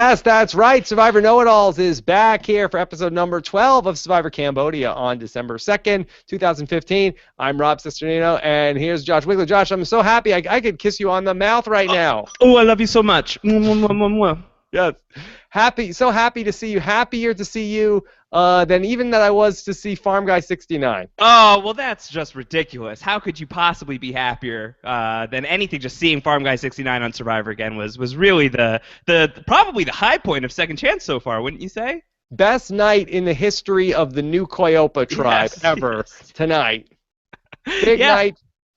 Yes, that's right. Survivor Know-It-Alls is back here for episode number 12 of Survivor Cambodia on December 2nd, 2015. I'm Rob Cesternino, and here's Josh Wigler. Josh, I'm so happy I could kiss you on the mouth right now. Oh, I love you so much. Mwah, mwah, mwah, mwah. Yes. So happy to see you. Happier to see you than even that I was to see Farm Guy 69. Oh, well, that's just ridiculous. How could you possibly be happier than anything? Just seeing Farm Guy 69 on Survivor again was really the probably the high point of Second Chance so far, wouldn't you say? Best night in the history of the New Koyopa tribe ever tonight.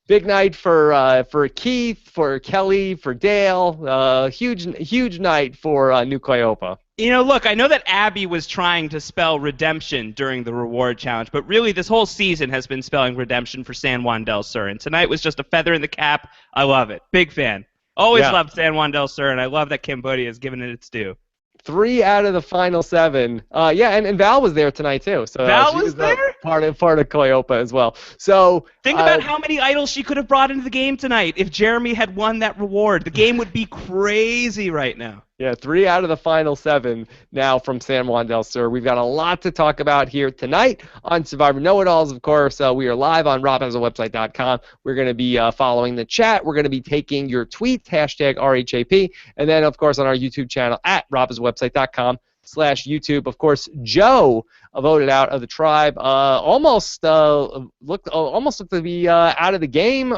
Big night for Keith, for Kelly, for Dale. Huge night for New Koyopa. You know, look, I know that Abby was trying to spell redemption during the reward challenge, but really this whole season has been spelling redemption for San Juan del Sur, and tonight was just a feather in the cap. I love it. Big fan. Always loved San Juan del Sur, and I love that Cambodia has given it its due. 3 out of the final 7. And Val was there tonight too. So Val was there? Part of Koyopa as well. So think about how many idols she could have brought into the game tonight if Jeremy had won that reward. The game would be crazy right now. Yeah, 3 out of the final 7 now from San Juan del Sur. We've got a lot to talk about here tonight on Survivor Know-It-Alls. Of course, we are live on RHAP.com. We're going to be following the chat. We're going to be taking your tweets, hashtag RHAP, and then, of course, on our YouTube channel at RHAPiswebsite.com/YouTube. Of course, Joe voted out of the tribe. Almost looked to be out of the game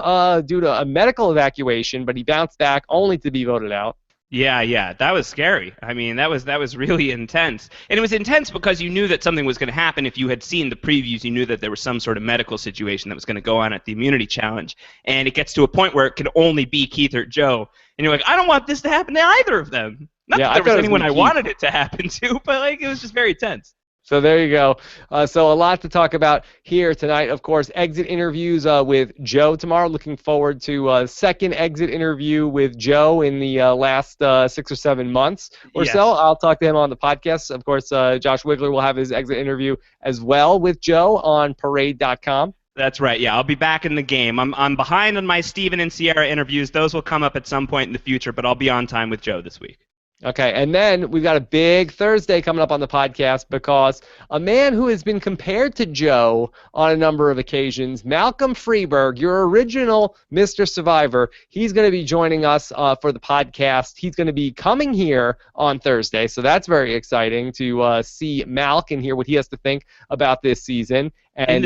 due to a medical evacuation, but he bounced back only to be voted out. Yeah, that was scary. I mean, that was really intense. And it was intense because you knew that something was going to happen. If you had seen the previews, you knew that there was some sort of medical situation that was going to go on at the immunity challenge. And it gets to a point where it can only be Keith or Joe. And you're like, I don't want this to happen to either of them. Not that there was anyone I wanted it to happen to, but it was just very tense. So there you go. So a lot to talk about here tonight. Of course, exit interviews with Joe tomorrow. Looking forward to a second exit interview with Joe in the last 6 or 7 months or so. I'll talk to him on the podcast. Of course, Josh Wigler will have his exit interview as well with Joe on Parade.com. That's right. Yeah, I'll be back in the game. I'm behind on my Steven and Sierra interviews. Those will come up at some point in the future, but I'll be on time with Joe this week. Okay, and then we've got a big Thursday coming up on the podcast because a man who has been compared to Joe on a number of occasions, Malcolm Freeberg, your original Mr. Survivor, he's going to be joining us for the podcast. He's going to be coming here on Thursday, so that's very exciting to see Malk and hear what he has to think about this season. And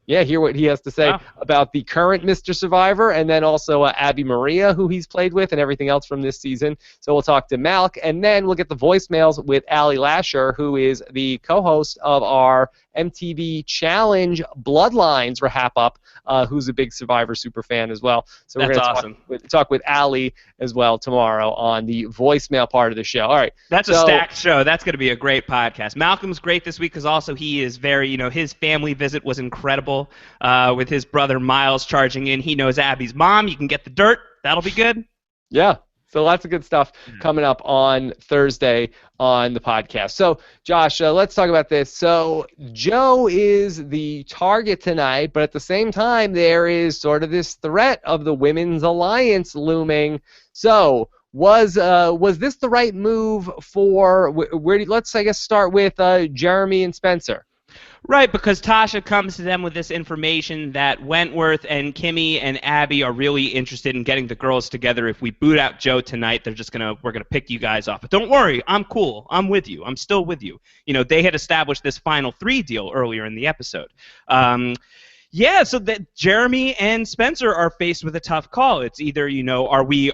hear what he has to say about the current Mr. Survivor, and then also Abby Maria, who he's played with, and everything else from this season. So we'll talk to Malk, and then we'll get the voicemails with Allie Lasher, who is the co-host of our MTV Challenge Bloodlines RHAP Up, who's a big Survivor superfan as well. So we're going to talk with Allie as well tomorrow on the voicemail part of the show. All right. That's a stacked show. That's going to be a great podcast. Malcolm's great this week because also he is very, his family visit was incredible with his brother Miles charging in. He knows Abby's mom. You can get the dirt. That'll be good. Yeah. So lots of good stuff coming up on Thursday on the podcast. So, Josh, let's talk about this. So, Joe is the target tonight, but at the same time, there is sort of this threat of the Women's Alliance looming. So, was this the right move for? Let's start with Jeremy and Spencer. Right, because Tasha comes to them with this information that Wentworth and Kimmy and Abby are really interested in getting the girls together. If we boot out Joe tonight, we're gonna pick you guys off. But don't worry, I'm cool. I'm with you. I'm still with you. They had established this final 3 deal earlier in the episode. So that Jeremy and Spencer are faced with a tough call. It's either, are we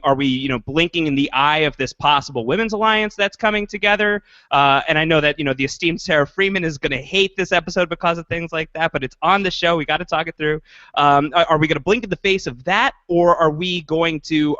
blinking in the eye of this possible women's alliance that's coming together? And I know that, the esteemed Sarah Freeman is going to hate this episode because of things like that, but it's on the show. We got to talk it through. Are we going to blink in the face of that, or are we going to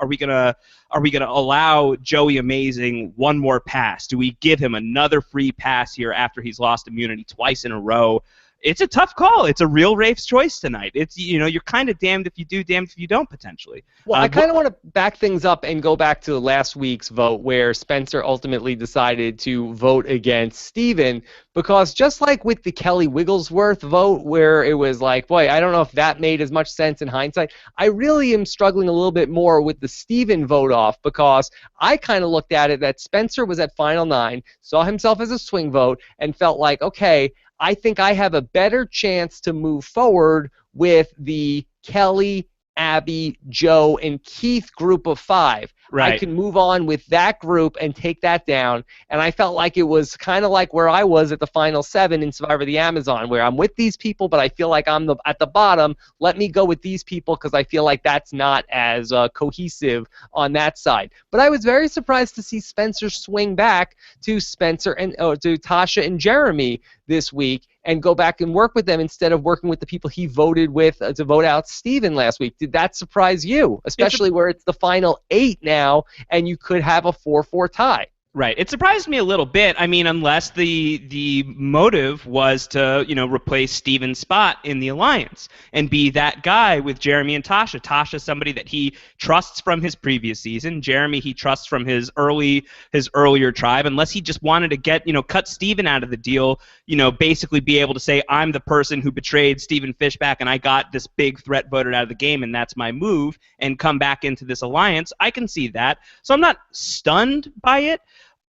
allow Joey Amazing one more pass? Do we give him another free pass here after he's lost immunity twice in a row? it's a tough call. It's a real Rafe's choice tonight. It's, you're kind of damned if you do, damned if you don't, potentially. Well, I kind of want to back things up and go back to last week's vote where Spencer ultimately decided to vote against Steven, because just like with the Kelly Wigglesworth vote where it was like, boy, I don't know if that made as much sense in hindsight, I really am struggling a little bit more with the Steven vote off, because I kind of looked at it that Spencer was at Final 9, saw himself as a swing vote, and felt like, okay, I think I have a better chance to move forward with the Kelly, Abby, Joe, and Keith group of 5. Right. I can move on with that group and take that down. And I felt like it was kind of like where I was at the Final 7 in Survivor the Amazon, where I'm with these people, but I feel like I'm at the bottom. Let me go with these people because I feel like that's not as cohesive on that side. But I was very surprised to see Spencer swing back to Spencer and to Tasha and Jeremy this week and go back and work with them instead of working with the people he voted with to vote out Steven last week. Did that surprise you? Especially where it's the final 8 now and you could have a 4-4 tie. Right. It surprised me a little bit. I mean, unless the motive was to, replace Steven's spot in the alliance and be that guy with Jeremy and Tasha. Tasha's somebody that he trusts from his previous season. Jeremy he trusts from his earlier tribe. Unless he just wanted to get, cut Steven out of the deal, basically be able to say, I'm the person who betrayed Steven Fishback and I got this big threat voted out of the game and that's my move, and come back into this alliance. I can see that. So I'm not stunned by it.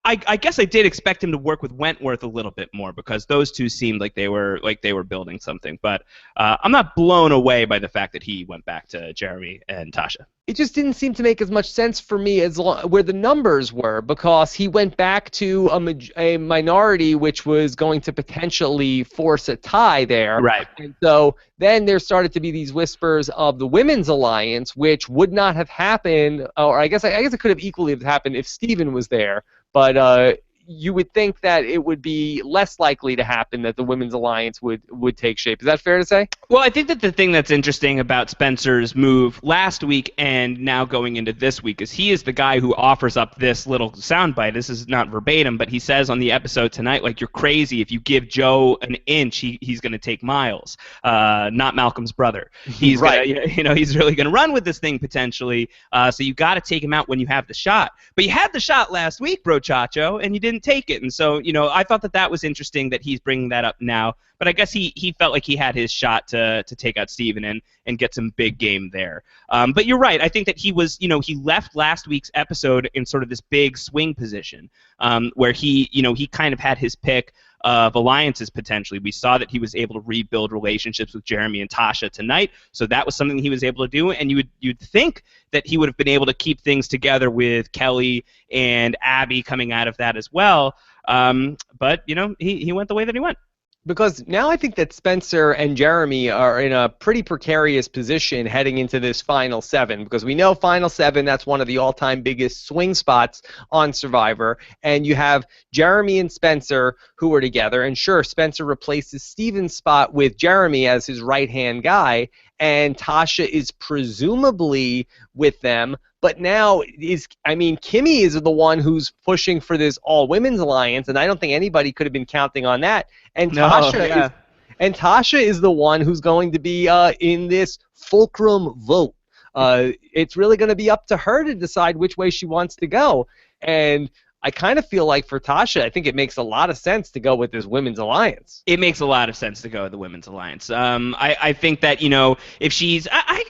I guess I did expect him to work with Wentworth a little bit more, because those two seemed like they were building something. But I'm not blown away by the fact that he went back to Jeremy and Tasha. It just didn't seem to make as much sense for me as where the numbers were, because he went back to a minority, which was going to potentially force a tie there. Right. And so then there started to be these whispers of the Women's Alliance, which would not have happened, or I guess it could have equally happened if Steven was there. But you would think that it would be less likely to happen that the Women's Alliance would take shape. Is that fair to say? Well, I think that the thing that's interesting about Spencer's move last week and now going into this week is he is the guy who offers up this little soundbite. This is not verbatim, but he says on the episode tonight, like, you're crazy. If you give Joe an inch, he's going to take miles. Not Malcolm's brother. He's right. He's really going to run with this thing potentially. So you got to take him out when you have the shot. But you had the shot last week, bro Chacho, and you didn't take it. And so, I thought that was interesting that he's bringing that up now. But I guess he felt like he had his shot to take out Steven and get some big game there. But you're right. I think that he was, he left last week's episode in sort of this big swing position where he kind of had his pick of alliances potentially. We saw that he was able to rebuild relationships with Jeremy and Tasha tonight, so that was something he was able to do. And you'd think that he would have been able to keep things together with Kelly and Abby coming out of that as well. But he went the way that he went. Because now I think that Spencer and Jeremy are in a pretty precarious position heading into this Final 7, because we know Final 7, that's one of the all-time biggest swing spots on Survivor, and you have Jeremy and Spencer who are together, and sure, Spencer replaces Steven's spot with Jeremy as his right-hand guy, and Tasha is presumably with them. But now Kimmy is the one who's pushing for this all-women's alliance, and I don't think anybody could have been counting on that. And Tasha is the one who's going to be in this fulcrum vote. It's really going to be up to her to decide which way she wants to go. And I kind of feel like for Tasha, I think it makes a lot of sense to go with this women's alliance. It makes a lot of sense to go with the women's alliance. I think that if she's, I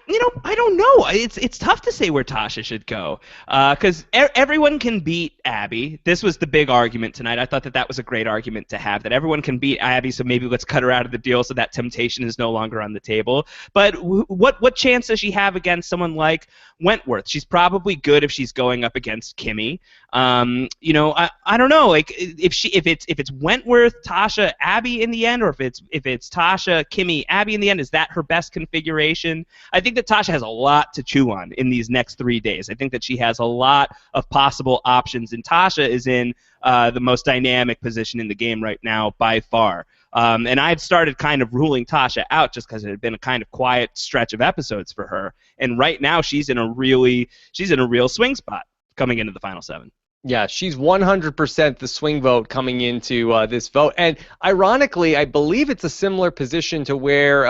don't know. It's tough to say where Tasha should go because everyone can beat Abby. This was the big argument tonight. I thought that was a great argument to have, that everyone can beat Abby, so maybe let's cut her out of the deal so that temptation is no longer on the table. But what chance does she have against someone like Wentworth? She's probably good if she's going up against Kimmy. I don't know, like if it's Wentworth, Tasha, Abby in the end, or if it's Tasha, Kimmy, Abby in the end, is that her best configuration? I think that Tasha has a lot to chew on in these next 3 days. I think that she has a lot of possible options, and Tasha is in the most dynamic position in the game right now by far. And I had started kind of ruling Tasha out just because it had been a kind of quiet stretch of episodes for her, and right now she's in a real swing spot coming into the final 7. Yeah, she's 100% the swing vote coming into this vote. And ironically, I believe it's a similar position to where,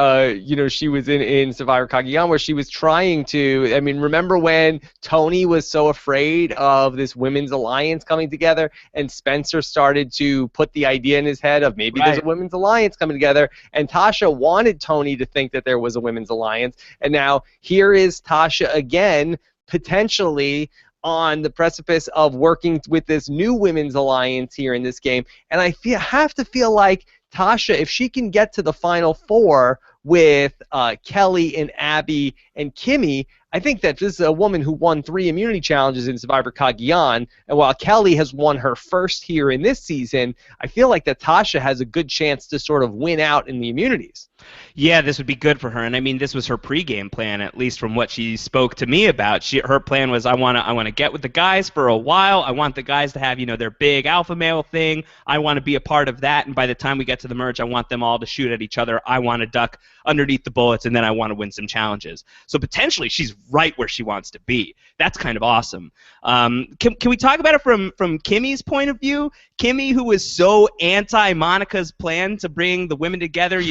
she was in Survivor Cagayan, where she was trying to, I mean, remember when Tony was so afraid of this women's alliance coming together and Spencer started to put the idea in his head of maybe there's a women's alliance coming together, and Tasha wanted Tony to think that there was a women's alliance. And now here is Tasha again, potentially on the precipice of working with this new women's alliance here in this game. And I have to feel like Tasha, if she can get to the Final Four with Kelly and Abby and Kimmy, I think that this is a woman who won 3 immunity challenges in Survivor Cagayan, and while Kelly has won her first here in this season, I feel like that Tasha has a good chance to sort of win out in the immunities. Yeah, this would be good for her, and I mean, this was her pregame plan, at least from what she spoke to me about. Her plan was, I want to get with the guys for a while. I want the guys to have, their big alpha male thing. I want to be a part of that, and by the time we get to the merge, I want them all to shoot at each other. I want to duck underneath the bullets, and then I want to win some challenges. So potentially, she's right where she wants to be. That's kind of awesome. Can we talk about it from Kimmy's point of view? Kimmy, who was so anti-Monica's plan to bring the women together,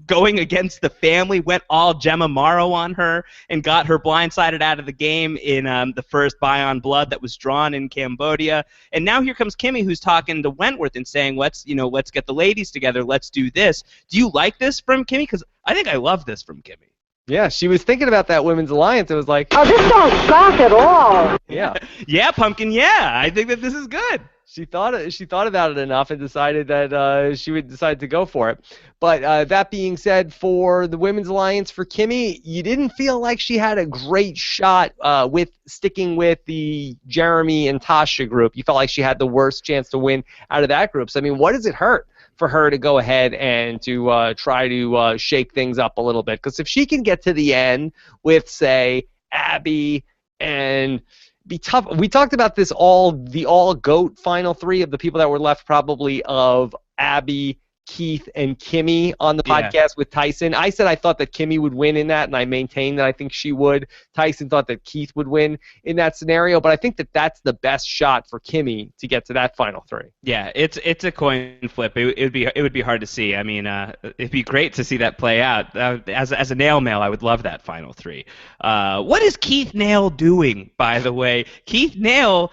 going against the family, went all Gemma Morrow on her and got her blindsided out of the game in the first Bion Blood that was drawn in Cambodia. And now here comes Kimmy, who's talking to Wentworth and saying, let's get the ladies together, let's do this. Do you like this from Kimmy? Because I think I love this from Kimmy. Yeah, she was thinking about that women's alliance. It was like, oh, this don't suck at all. Yeah. Yeah, Pumpkin, yeah. I think that this is good. She thought about it enough and decided that she would decide to go for it. But that being said, for the Women's Alliance for Kimmy, you didn't feel like she had a great shot with sticking with the Jeremy and Tasha group. You felt like she had the worst chance to win out of that group. So, I mean, what does it hurt for her to go ahead and to try to shake things up a little bit? Because if she can get to the end with, say, Abby and be tough. We talked about this the GOAT final 3 of the people that were left, probably of Abby, Keith, and Kimmy on the podcast with Tyson. I said I thought that Kimmy would win in that, and I maintained that I think she would. Tyson thought that Keith would win in that scenario, but I think that that's the best shot for Kimmy to get to that final 3. Yeah, it's a coin flip. It would be hard to see. I mean, it'd be great to see that play out. As a nail mail, I would love that final 3. What is Keith Nail doing, by the way? Keith Nail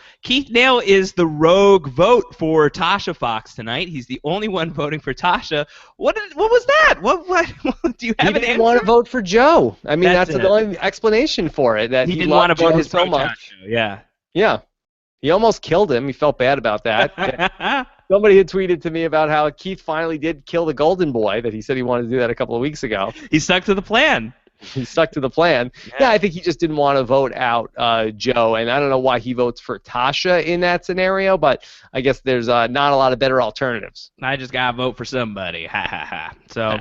is the rogue vote for Tasha Fox tonight. He's the only one voting for Tasha. What was that? What do you have an answer? He didn't want to vote for Joe. I mean, that's the only explanation for it. That he didn't want to vote his so much. Yeah. Yeah. He almost killed him. He felt bad about that. Somebody had tweeted to me about how Keith finally did kill the Golden Boy, that he said he wanted to do that a couple of weeks ago. He stuck to the plan. He stuck to the plan. Yeah, I think he just didn't want to vote out Joe, and I don't know why he votes for Tasha in that scenario, but I guess there's not a lot of better alternatives. I just got to vote for somebody. Ha, ha, ha. So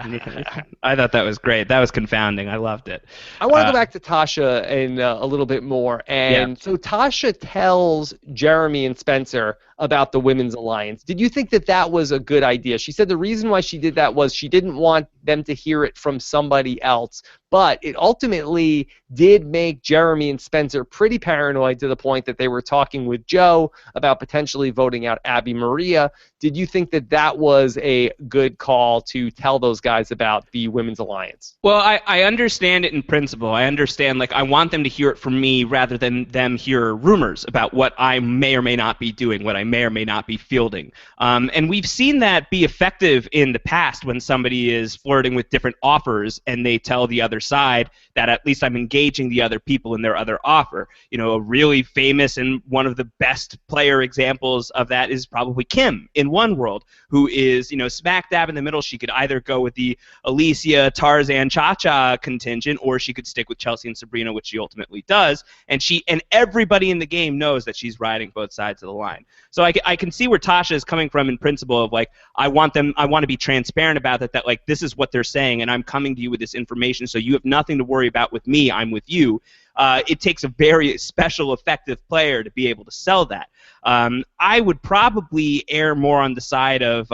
I thought that was great. That was confounding. I loved it. I want to go back to Tasha in a little bit more. And so Tasha tells Jeremy and Spencer about the Women's Alliance. Did you think that that was a good idea? She said the reason why she did that was she didn't want them to hear it from somebody else, but it ultimately did make Jeremy and Spencer pretty paranoid to the point that they were talking with Joe about potentially voting out Abby Maria. Did you think that that was a good call to tell those guys about the Women's Alliance? Well, I understand it in principle. I understand, like, I want them to hear it from me rather than them hear rumors about what I may or may not be doing, what I may or may not be fielding. And we've seen that be effective in the past when somebody is flirting with different offers and they tell the other side that at least I'm engaging the other people in their other offer. You know, a really famous and one of the best player examples of that is probably Kim in One World, who is, you know, smack dab in the middle. She could either go with the Alicia, Tarzan, Cha-Cha contingent, or she could stick with Chelsea and Sabrina, which she ultimately does. And everybody in the game knows that she's riding both sides of the line. So I can see where Tasha is coming from in principle of, like, I want to be transparent about that, like, this is what they're saying, and I'm coming to you with this information, so you have nothing to worry about with me, I'm with you. It takes a very special, effective player to be able to sell that. I would probably err more on the side of,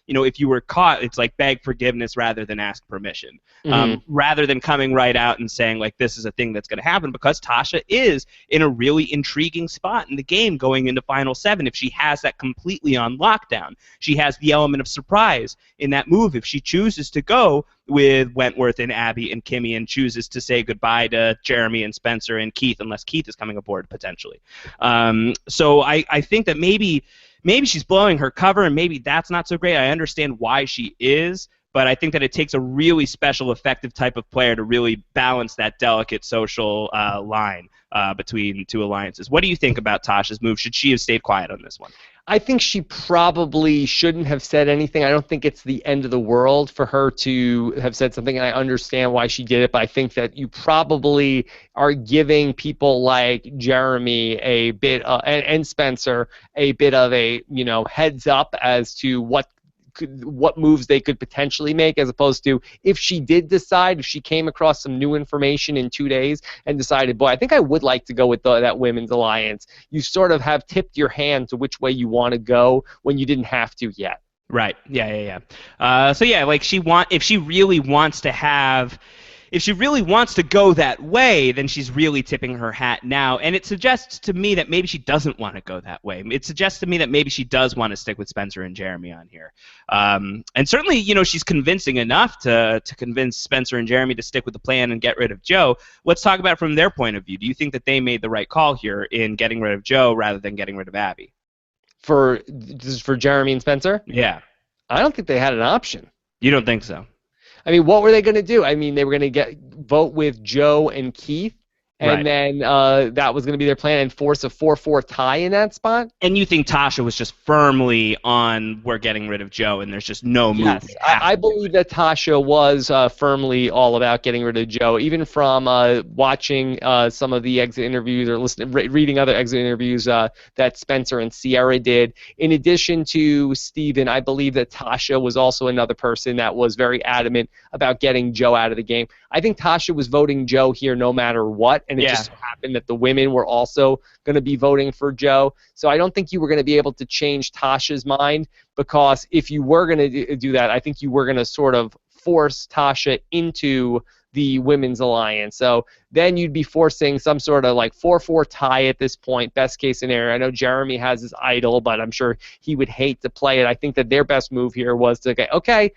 if you were caught, it's like beg forgiveness rather than ask permission. Rather than coming right out and saying, like, this is a thing that's going to happen, because Tasha is in a really intriguing spot in the game going into Final 7 if she has that completely on lockdown. She has the element of surprise in that move if she chooses to go with Wentworth and Abby and Kimmy and chooses to say goodbye to Jeremy and Spencer and Keith, unless Keith is coming aboard potentially. So I think that maybe she's blowing her cover, and maybe that's not so great. I understand why she is, but I think that it takes a really special, effective type of player to really balance that delicate social line between two alliances. What do you think about Tasha's move? Should she have stayed quiet on this one? I think she probably shouldn't have said anything. I don't think it's the end of the world for her to have said something, and I understand why she did it, but I think that you probably are giving people like Jeremy a bit and Spencer a bit of a heads up as to what moves they could potentially make, as opposed to if she came across some new information in 2 days and decided, boy, I think I would like to go with that women's alliance. You sort of have tipped your hand to which way you want to go when you didn't have to yet. Right. Yeah. So yeah, like if she really wants to go that way, then she's really tipping her hat now. And it suggests to me that maybe she doesn't want to go that way. It suggests to me that maybe she does want to stick with Spencer and Jeremy on here. And certainly, she's convincing enough to convince Spencer and Jeremy to stick with the plan and get rid of Joe. Let's talk about it from their point of view. Do you think that they made the right call here in getting rid of Joe rather than getting rid of Abby? For Jeremy and Spencer? Yeah. I don't think they had an option. You don't think so? I mean, what were they going to do? I mean, they were going to vote with Joe and Keith, and then that was going to be their plan, and force a 4-4 tie in that spot. And you think Tasha was just firmly on, we're getting rid of Joe, and there's just no move? Yes, I believe that Tasha was firmly all about getting rid of Joe, even from watching some of the exit interviews or reading other exit interviews that Spencer and Sierra did. In addition to Steven, I believe that Tasha was also another person that was very adamant about getting Joe out of the game. I think Tasha was voting Joe here no matter what, and it just so happened that the women were also going to be voting for Joe. So I don't think you were going to be able to change Tasha's mind, because if you were going to do that, I think you were going to sort of force Tasha into the women's alliance. So then you'd be forcing some sort of like 4-4 tie at this point, best case scenario. I know Jeremy has his idol, but I'm sure he would hate to play it. I think that their best move here was to go, okay,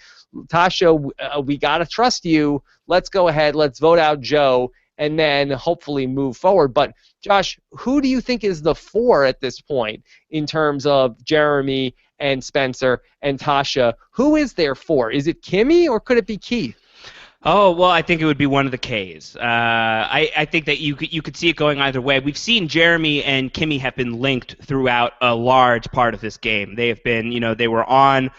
Tasha, we got to trust you. Let's go ahead. Let's vote out Joe, and then hopefully move forward. But, Josh, who do you think is the 4 at this point in terms of Jeremy and Spencer and Tasha? Who is there 4? Is it Kimmy, or could it be Keith? Oh, well, I think it would be one of the Ks. I think that you could see it going either way. We've seen Jeremy and Kimmy have been linked throughout a large part of this game. They have been, they were on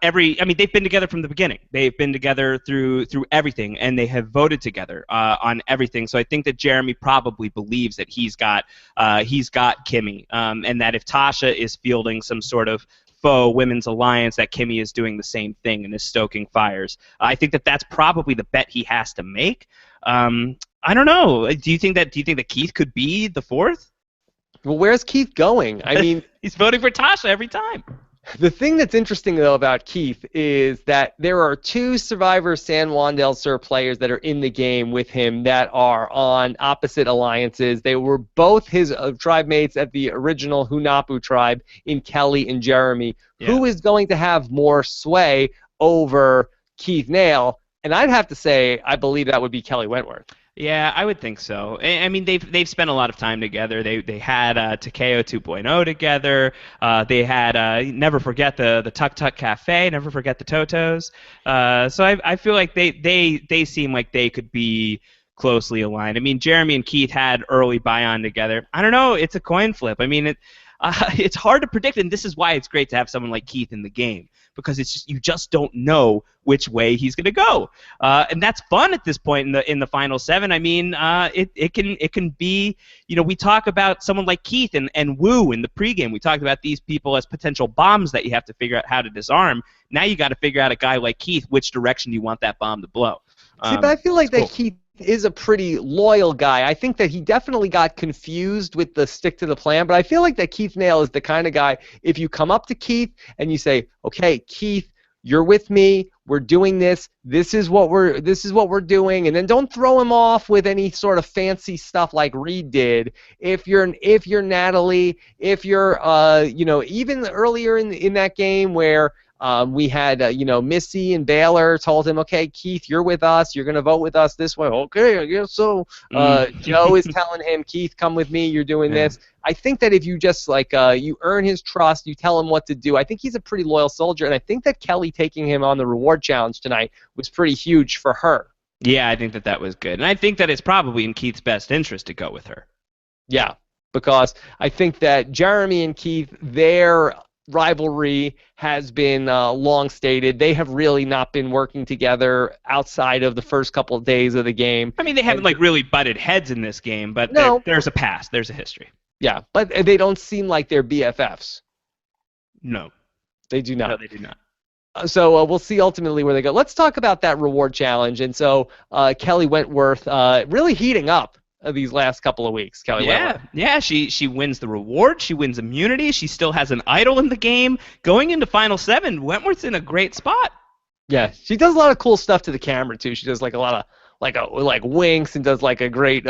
every. I mean, they've been together from the beginning. They've been together through everything, and they have voted together on everything. So I think that Jeremy probably believes that he's got Kimmy, and that if Tasha is fielding some sort of faux women's alliance, that Kimmy is doing the same thing and is stoking fires. I think that that's probably the bet he has to make. I don't know. Do you think that Keith could be the 4th? Well, where's Keith going? I mean, he's voting for Tasha every time. The thing that's interesting, though, about Keith is that there are 2 Survivor San Juan del Sur players that are in the game with him that are on opposite alliances. They were both his tribe mates at the original Hunapu tribe in Kelly and Jeremy. Yeah. Who is going to have more sway over Keith Nail? And I'd have to say I believe that would be Kelly Wentworth. Yeah, I would think so. I mean, they've spent a lot of time together. They had Takeo 2.0 together. They had never forget the Tuk Tuk Cafe. Never forget the Totos. So I feel like they seem like they could be closely aligned. I mean, Jeremy and Keith had early buy-on together. I don't know. It's a coin flip. I mean, it's hard to predict, and this is why it's great to have someone like Keith in the game, because you just don't know which way he's going to go, and that's fun at this point in the final 7. I mean, it can be, we talk about someone like Keith and Wu in the pregame. We talked about these people as potential bombs that you have to figure out how to disarm. Now you got to figure out a guy like Keith, which direction you want that bomb to blow. See, but I feel like that cool. Keith is a pretty loyal guy. I think that he definitely got confused with the stick to the plan, but I feel like that Keith Nail is the kind of guy, if you come up to Keith and you say, okay, Keith, you're with me, we're doing this, this is what we're doing, and then don't throw him off with any sort of fancy stuff like Reed did. If you're Natalie, if you're even earlier in that game where we had, Missy and Baylor told him, okay, Keith, you're with us. You're going to vote with us this way. Okay, I guess so. Joe is telling him, Keith, come with me. You're doing this. I think that if you just, you earn his trust, you tell him what to do, I think he's a pretty loyal soldier, and I think that Kelly taking him on the reward challenge tonight was pretty huge for her. Yeah, I think that was good. And I think that it's probably in Keith's best interest to go with her. Yeah, because I think that Jeremy and Keith, their rivalry has been long stated. They have really not been working together outside of the first couple of days of the game. I mean, they haven't really butted heads in this game, but there's a past, there's a history. Yeah, but they don't seem like they're BFFs. No. They do not. No, they do not. So we'll see ultimately where they go. Let's talk about that reward challenge. And so Kelly Wentworth really heating up these last couple of weeks. Kelly Wentworth. Yeah, she wins the reward. She wins immunity. She still has an idol in the game. Going into Final 7, Wentworth's in a great spot. Yeah, she does a lot of cool stuff to the camera, too. She does a lot of winks and does a great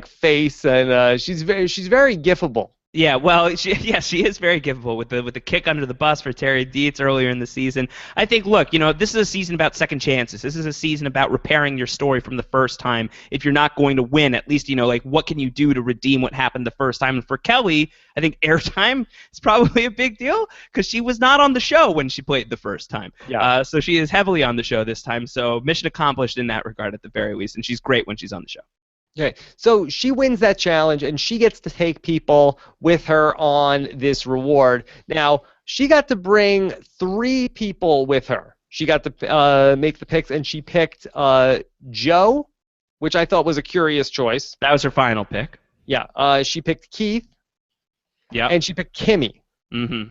face, and she's very gifable. Yeah, well, she is very givable with the kick under the bus for Terry Dietz earlier in the season. I think, look, this is a season about second chances. This is a season about repairing your story from the first time. If you're not going to win, at least, what can you do to redeem what happened the first time? And for Kelly, I think airtime is probably a big deal because she was not on the show when she played the first time. Yeah. So she is heavily on the show this time. So mission accomplished in that regard at the very least, and she's great when she's on the show. Okay, so she wins that challenge, and she gets to take people with her on this reward. Now, she got to bring 3 people with her. She got to make the picks, and she picked Joe, which I thought was a curious choice. That was her final pick. Yeah, she picked Keith. Yeah. And she picked Kimmy. Mm-hmm.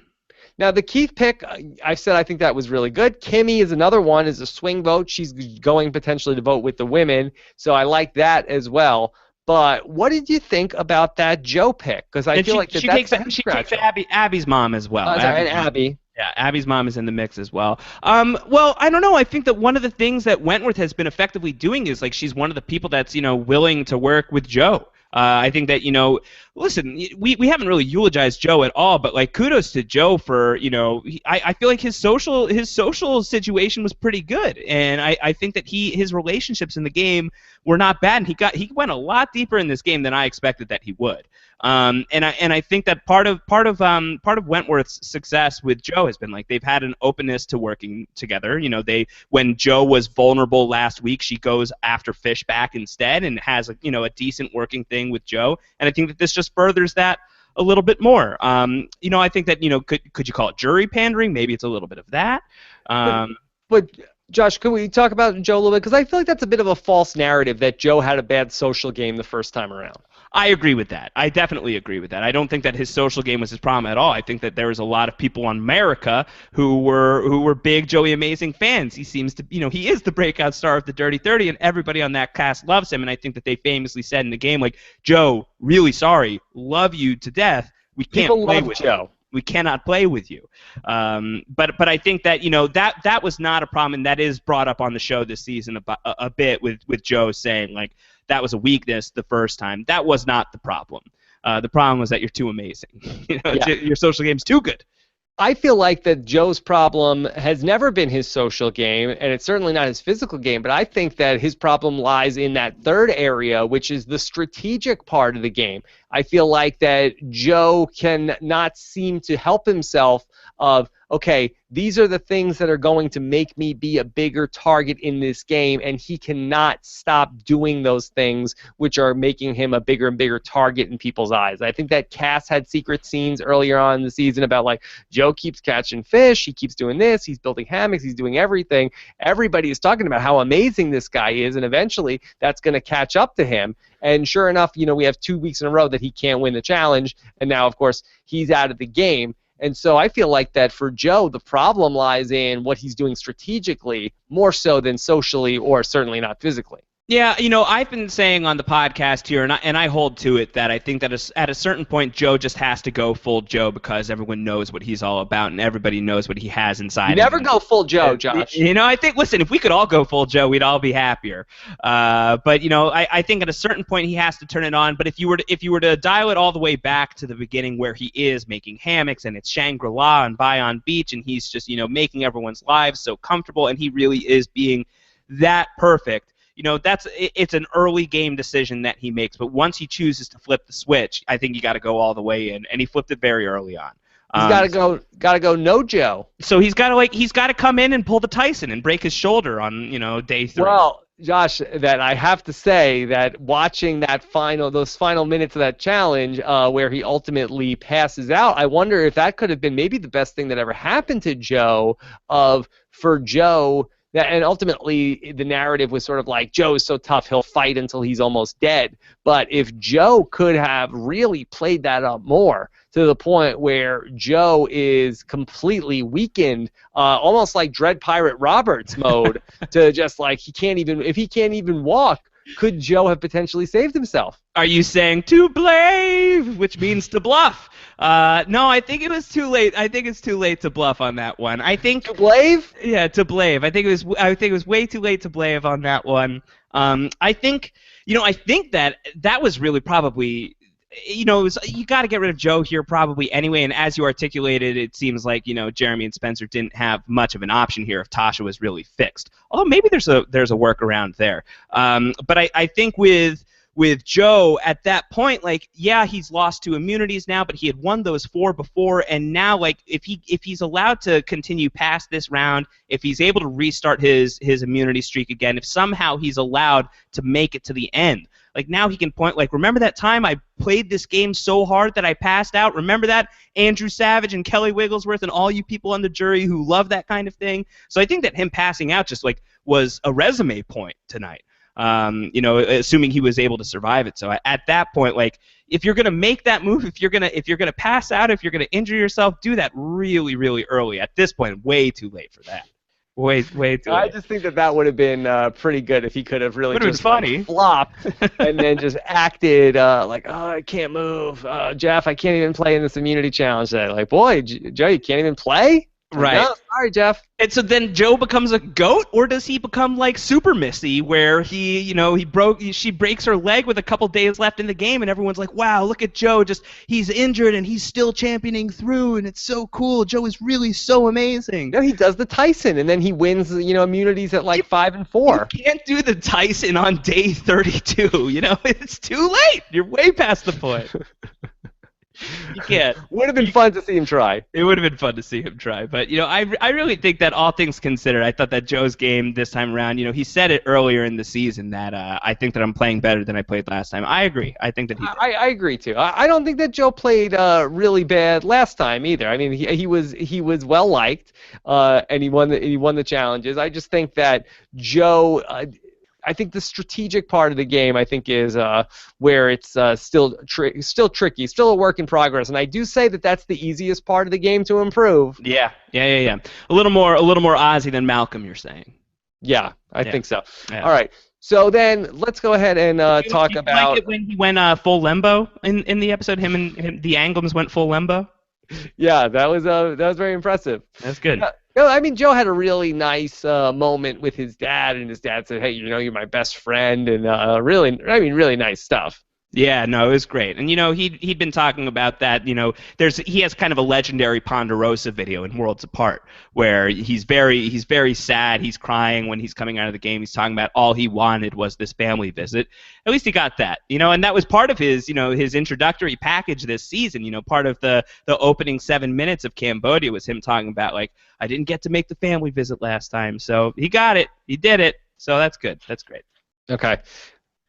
Now, the Keith pick, I said I think that was really good. Kimmy is another one, is a swing vote. She's going potentially to vote with the women, so I like that as well. But what did you think about that Joe pick? Because I feel she takes Abby's mom as well. And Abby. Yeah, Abby's mom is in the mix as well. Well, I don't know. I think that one of the things that Wentworth has been effectively doing is she's one of the people that's willing to work with Joe. I think that, listen, we haven't really eulogized Joe at all, but kudos to Joe for, I feel like his social situation was pretty good, and I think that his relationships in the game were not bad, and he went a lot deeper in this game than I expected that he would. And I think that part of Wentworth's success with Joe has been they've had an openness to working together. When Joe was vulnerable last week, she goes after Fishback instead and has a decent working thing with Joe. And I think that this just furthers that a little bit more. I think that could you call it jury pandering? Maybe it's a little bit of that. But Josh, could we talk about Joe a little bit? Because I feel like that's a bit of a false narrative that Joe had a bad social game the first time around. I agree with that. I definitely agree with that. I don't think that his social game was his problem at all. I think that there was a lot of people on America who were big Joey Amazing fans. He seems to, he is the breakout star of the Dirty 30, and everybody on that cast loves him. And I think that they famously said in the game, Joe, really sorry, love you to death. We can't play with Joe. We cannot play with you. But I think that that was not a problem, and that is brought up on the show this season a bit with Joe saying that was a weakness the first time. That was not the problem. The problem was that you're too amazing. Your social game's too good. I feel like that Joe's problem has never been his social game, and it's certainly not his physical game, but I think that his problem lies in that third area, which is the strategic part of the game. I feel like that Joe can not seem to help himself of, okay, these are the things that are going to make me be a bigger target in this game, and he cannot stop doing those things which are making him a bigger and bigger target in people's eyes. I think that Cass had secret scenes earlier on in the season about Joe keeps catching fish, he keeps doing this, he's building hammocks, he's doing everything. Everybody is talking about how amazing this guy is, and eventually that's going to catch up to him. And sure enough, we have 2 weeks in a row that he can't win the challenge, and now, of course, he's out of the game. And so I feel like that for Joe, the problem lies in what he's doing strategically more so than socially or certainly not physically. Yeah, I've been saying on the podcast here, and I hold to it, that I think that at a certain point, Joe just has to go full Joe because everyone knows what he's all about and everybody knows what he has inside You him. never go full Joe, Josh. I think, listen, if we could all go full Joe, we'd all be happier. But I think at a certain point he has to turn it on. But if you were to dial it all the way back to the beginning, where he is making hammocks and it's Shangri-La and Bayon Beach, and he's just making everyone's lives so comfortable, and he really is being that perfect. It's an early game decision that he makes, but once he chooses to flip the switch, I think you got to go all the way in, and he flipped it very early on. He's got to go no Joe. So he's got to come in and pull the Tyson and break his shoulder on day 3. Well, Josh, that I have to say that watching those final minutes of that challenge, where he ultimately passes out, I wonder if that could have been maybe the best thing that ever happened to Joe. For Joe. And ultimately, the narrative was sort of like, Joe is so tough, he'll fight until he's almost dead. But if Joe could have really played that up more to the point where Joe is completely weakened, almost like Dread Pirate Roberts mode, to just like if he can't even walk, could Joe have potentially saved himself? Are you saying to blave, which means to bluff? No, I think it was too late. I think it's too late to bluff on that one. I think to blave? Yeah, to blave. I think it was way too late to blave on that one. I think that was really probably. You got to get rid of Joe here probably anyway, and as you articulated, it seems like Jeremy and Spencer didn't have much of an option here if Tasha was really fixed. Although maybe there's a workaround there. But I think with Joe at that point, he's lost 2 immunities now, but he had won those 4 before, and now if he's allowed to continue past this round, if he's able to restart his immunity streak again, if somehow he's allowed to make it to the end. Now he can point, remember that time I played this game so hard that I passed out? Remember that? Andrew Savage and Kelly Wigglesworth and all you people on the jury who love that kind of thing. So I think that him passing out just, was a resume point tonight, assuming he was able to survive it. So at that point, if you're going to make that move, if you're going to pass out, if you're going to injure yourself, do that really, really early. At this point, way too late for that. Way too late. I just think that would have been pretty good if he could have really just funny. Flopped and then just acted I can't move. Jeff, I can't even play in this immunity challenge today. Boy, Joe, you can't even play? Right. No, sorry, Jeff. And so then Joe becomes a goat, or does he become like Super Missy, where she breaks her leg with a couple days left in the game, and everyone's like, wow, look at Joe, he's injured and he's still championing through, and it's so cool. Joe is really so amazing. No, he does the Tyson, and then he wins, immunities at 5 and 4. You can't do the Tyson on day 32. It's too late. You're way past the point. You can't. Would have been fun to see him try. It would have been fun to see him try. But, I really think that all things considered, I thought that Joe's game this time around, he said it earlier in the season that I think that I'm playing better than I played last time. I agree. I think that he did. I agree, too. I don't think that Joe played really bad last time either. I mean, he was well-liked, and he won the challenges. I just think that Joe... I think the strategic part of the game, I think, is where it's still tricky, still a work in progress, and I do say that that's the easiest part of the game to improve. Yeah. A little more Ozzy than Malcolm, you're saying. Yeah, I think so. Yeah. All right, so then let's go ahead and talk about. Like it when he went full lembo in the episode. Him and the Anglins went full lembo. Yeah, that was very impressive. That's good. No, I mean, Joe had a really nice moment with his dad, and his dad said, hey, you're my best friend, and really nice stuff. Yeah, no, it was great. And, he'd been talking about that, he has kind of a legendary Ponderosa video in Worlds Apart where he's very sad, he's crying when he's coming out of the game, he's talking about all he wanted was this family visit. At least he got that, and that was part of his, his introductory package this season, part of the opening 7 minutes of Cambodia was him talking about, I didn't get to make the family visit last time, so he got it, he did it, so that's good, that's great. Okay.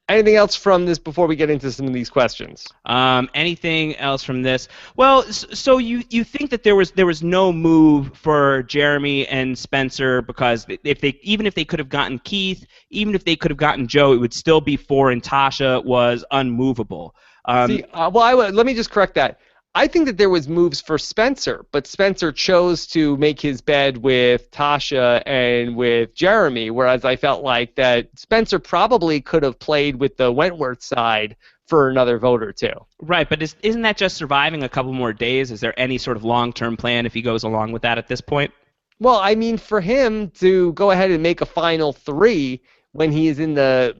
Anything else from this before we get into some of these questions? Anything else from this? Well, so you think that there was no move for Jeremy and Spencer because even if they could have gotten Keith, even if they could have gotten Joe, it would still be 4 and Tasha was unmovable. Let me just correct that. I think that there was moves for Spencer, but Spencer chose to make his bed with Tasha and with Jeremy, whereas I felt like that Spencer probably could have played with the Wentworth side for another vote or two. Right, but isn't that just surviving a couple more days? Is there any sort of long-term plan if he goes along with that at this point? Well, I mean, for him to go ahead and make a final 3 when he is in the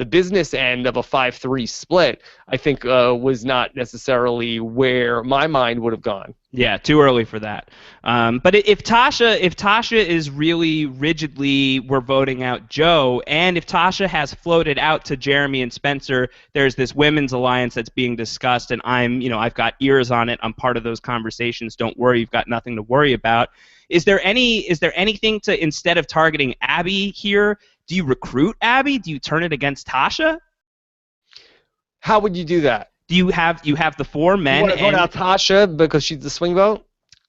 business end of a 5-3 split, I think was not necessarily where my mind would have gone. Yeah, too early for that. But if Tasha is really rigidly, we're voting out Joe, and if Tasha has floated out to Jeremy and Spencer, there's this women's alliance that's being discussed, and I've got ears on it. I'm part of those conversations. Don't worry, you've got nothing to worry about. Is there anything to, instead of targeting Abby here, do you recruit Abby? Do you turn it against Tasha? How would you do that? Do you have the 4 men? You want to vote out Tasha because she's the swing vote?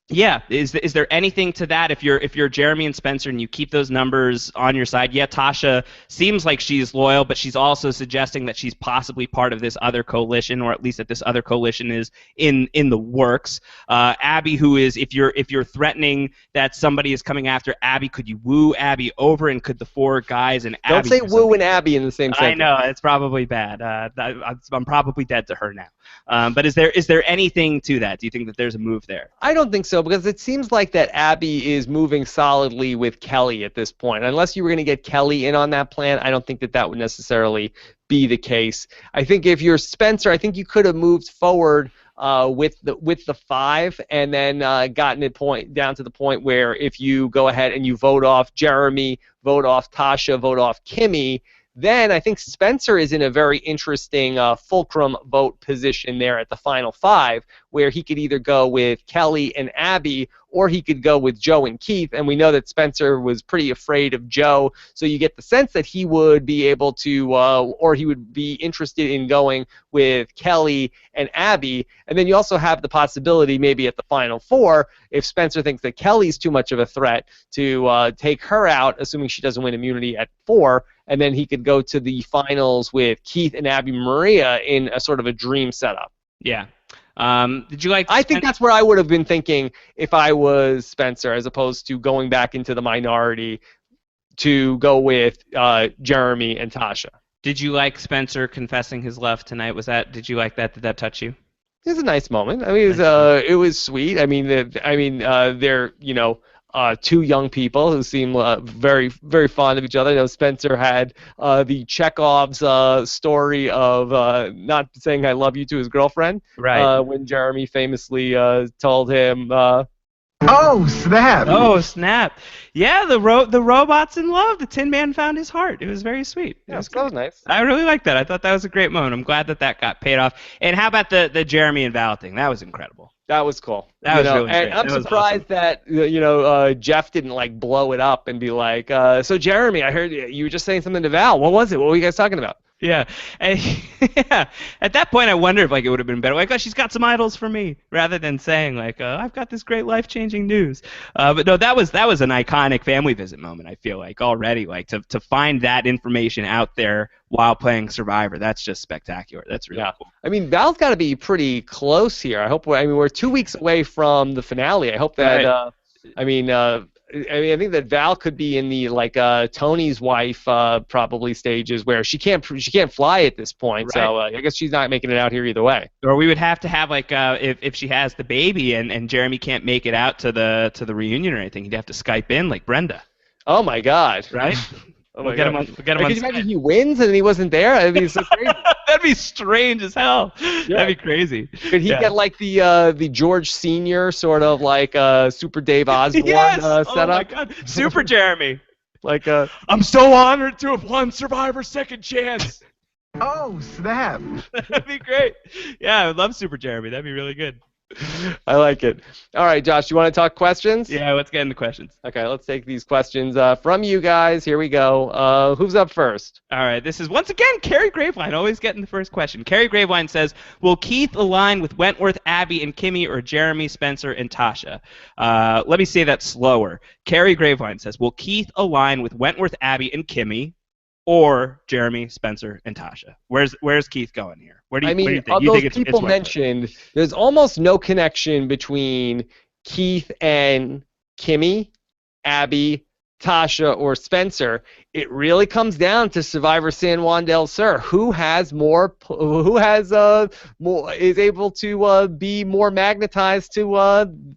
Yeah. Is there anything to that if you're Jeremy and Spencer and you keep those numbers on your side? Yeah, Tasha seems like she's loyal, but she's also suggesting that she's possibly part of this other coalition, or at least that this other coalition is in the works. Abby, who is, if you're threatening that somebody is coming after Abby, could you woo Abby over, and could the 4 guys and Abby? Don't say woo and Abby in the same sentence. I know, it's probably bad. I'm probably dead to her now. But is there anything to that? Do you think that there's a move there? I don't think so, because it seems like that Abby is moving solidly with Kelly at this point. Unless you were going to get Kelly in on that plan, I don't think that would necessarily be the case. I think if you're Spencer, I think you could have moved forward with the 5, and then gotten it down to the point where if you go ahead and you vote off Jeremy, vote off Tasha, vote off Kimmy, then I think Spencer is in a very interesting fulcrum vote position there at the final 5, where he could either go with Kelly and Abby, or he could go with Joe and Keith. And we know that Spencer was pretty afraid of Joe, so you get the sense that he would be able to, or he would be interested in going with Kelly and Abby. And then you also have the possibility, maybe at the final 4, if Spencer thinks that Kelly's too much of a threat, to take her out, assuming she doesn't win immunity at 4, and then he could go to the finals with Keith and Abby Maria in a sort of a dream setup. Yeah. Did you like? I think that's where I would have been thinking if I was Spencer, as opposed to going back into the minority to go with Jeremy and Tasha. Did you like Spencer confessing his love tonight? Did you like that? Did that touch you? It was a nice moment. I mean, it was sweet. I mean, they're 2 young people who seem very, very fond of each other. I know Spencer had the Chekhov's story of not saying "I love you" to his girlfriend, right? When Jeremy famously told him, "Oh snap! Oh snap! Yeah, the robot's in love. The Tin Man found his heart. It was very sweet. That was nice. I really liked that. I thought that was a great moment. I'm glad that got paid off. And how about the Jeremy and Val thing? That was incredible. That was cool. That was really great. And I'm surprised that Jeff didn't blow it up and be like, so Jeremy, I heard you were just saying something to Val. What was it? What were you guys talking about? Yeah. And, yeah. At that point, I wonder if it would have been better. Oh, she's got some idols for me, rather than saying I've got this great life-changing news. But no, that was an iconic family visit moment. I feel like already, to find that information out there while playing Survivor, that's just spectacular. That's really cool. I mean, Val's got to be pretty close here. We're 2 weeks away from the finale. I hope that. Right. I think that Val could be in the Tony's wife probably stages where she can't fly at this point. Right. So I guess she's not making it out here either way. Or we would have to have if she has the baby and Jeremy can't make it out to the reunion or anything, he'd have to Skype in like Brenda. Oh my God! Right. We'll get him on. Can you imagine he wins and he wasn't there? I mean, it's so crazy. That'd be strange as hell. Yeah. That'd be crazy. Could he get the George Senior sort of Super Dave Osborne yes! setup? Oh my God, Super Jeremy. I'm so honored to have won Survivor Second Chance. Oh snap! That'd be great. Yeah, I would love Super Jeremy. That'd be really good. I like it. All right, Josh, you want to talk questions? Yeah, let's get into questions. Okay, let's take these questions from you guys. Here we go. Who's up first? All right, this is once again Carrie Graveline, always getting the first question. Carrie Graveline says, will Keith align with Wentworth, Abby, and Kimmy, or Jeremy, Spencer, and Tasha? Let me say that slower. Carrie Graveline says, will Keith align with Wentworth, Abby, and Kimmy, or Jeremy, Spencer, and Tasha? Where's Keith going here? Where do you think? Of You those think people Wentworth? mentioned, there's almost no connection between Keith and Kimmy, Abby, Tasha, or Spencer. It really comes down to Survivor San Juan del Sur. Who has more? Who has more? Is able to be more magnetized to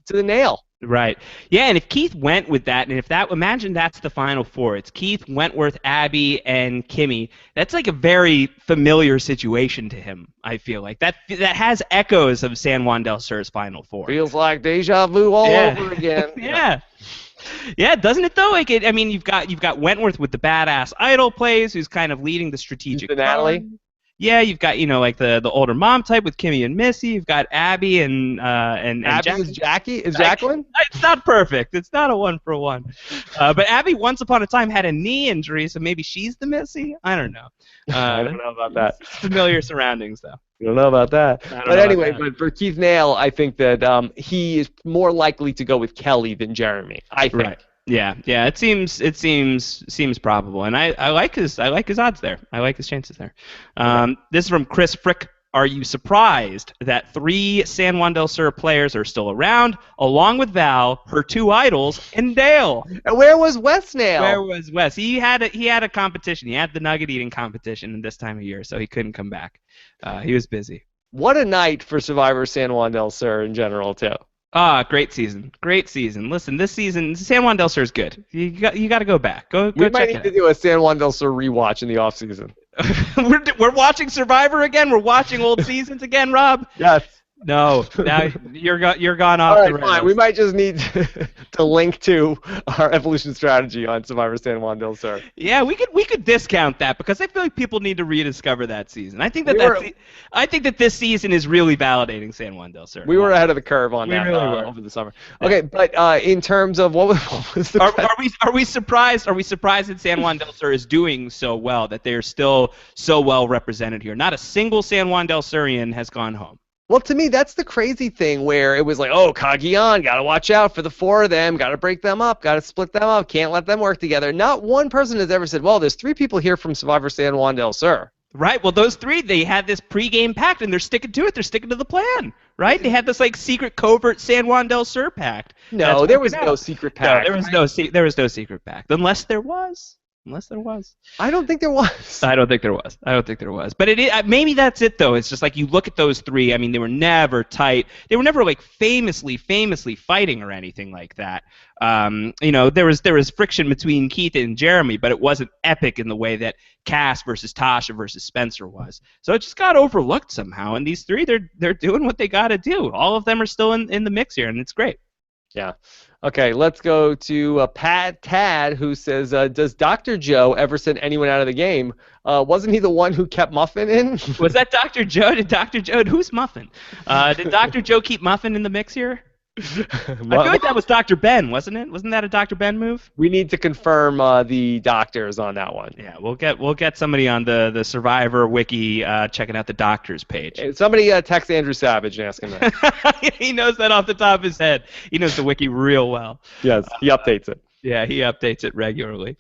the nail? Right. Yeah, and if Keith went with that, and imagine that's the final four. It's Keith, Wentworth, Abby, and Kimmy. That's like a very familiar situation to him, I feel like. That has echoes of San Juan del Sur's final four. Feels like deja vu all over again. Yeah. Yeah, doesn't it though? Like you've got Wentworth with the badass idol plays, who's kind of leading the strategic. Natalie. Yeah, you've got like the older mom type with Kimmy and Missy. You've got Abby and Abby is Jackie. Is Jacqueline? It's not perfect. It's not a 1-for-1. But Abby once upon a time had a knee injury, so maybe she's the Missy. I don't know. I don't know about that. Familiar surroundings though. I don't know about that. But anyway, but for Keith Nail, I think that he is more likely to go with Kelly than Jeremy. I think. Right. Yeah. It seems probable, and I like his odds there. I like his chances there. This is from Chris Frick. Are you surprised that 3 San Juan del Sur players are still around, along with Val, her 2 idols, and Dale? And where was Wes Nail? Where was Wes? He had a competition. He had the nugget eating competition this time of year, so he couldn't come back. He was busy. What a night for Survivor San Juan del Sur in general too. Great season. Listen, this season, San Juan del Sur is good. You got to go back. Go we check might it need out. to do a San Juan del Sur rewatch in the off season. We're watching Survivor again. We're watching old seasons again, Rob. Yes. No, now you're gone off All the right, rails. fine. We might just need to link to our evolution strategy on Survivor San Juan del Sur. Yeah, we could discount that because I feel like people need to rediscover that season. I think I think that this season is really validating San Juan del Sur. We were ahead of the curve on that really were. over the summer. Okay, but in terms of what was the are we surprised? Are we surprised that San Juan del Sur is doing so well, that they're still so well represented here? Not a single San Juan del Surian has gone home. Well, to me, that's the crazy thing where it was like, oh, Cagayan, got to watch out for the 4 of them, got to break them up, got to split them up, can't let them work together. Not one person has ever said, well, there's 3 people here from Survivor San Juan del Sur. Right. Well, those 3, they had this pregame pact, and they're sticking to it. They're sticking to the plan, right? They had this like secret covert San Juan del Sur pact. No, there was no secret pact. No, there was no secret pact, unless there was. I don't think there was. I don't think there was. But maybe that's it though. It's just like you look at those 3. I mean, they were never tight. They were never like famously fighting or anything like that. There was friction between Keith and Jeremy, but it wasn't epic in the way that Cass versus Tasha versus Spencer was. So it just got overlooked somehow. And these 3, they're doing what they got to do. All of them are still in the mix here, and it's great. Yeah. Okay, let's go to Pat Tad, who says, does Dr. Joe ever send anyone out of the game? Wasn't he the one who kept Muffin in? Was that Dr. Joe? Who's Muffin? Did Dr. Joe keep Muffin in the mix here? I feel like that was Dr. Ben, wasn't it? Wasn't that a Dr. Ben move? We need to confirm the doctors on that one. Yeah, we'll get somebody on the Survivor wiki checking out the doctors page. Somebody text Andrew Savage and ask him that. He knows that off the top of his head. He knows the wiki real well. Yes, he updates it. Yeah, he updates it regularly.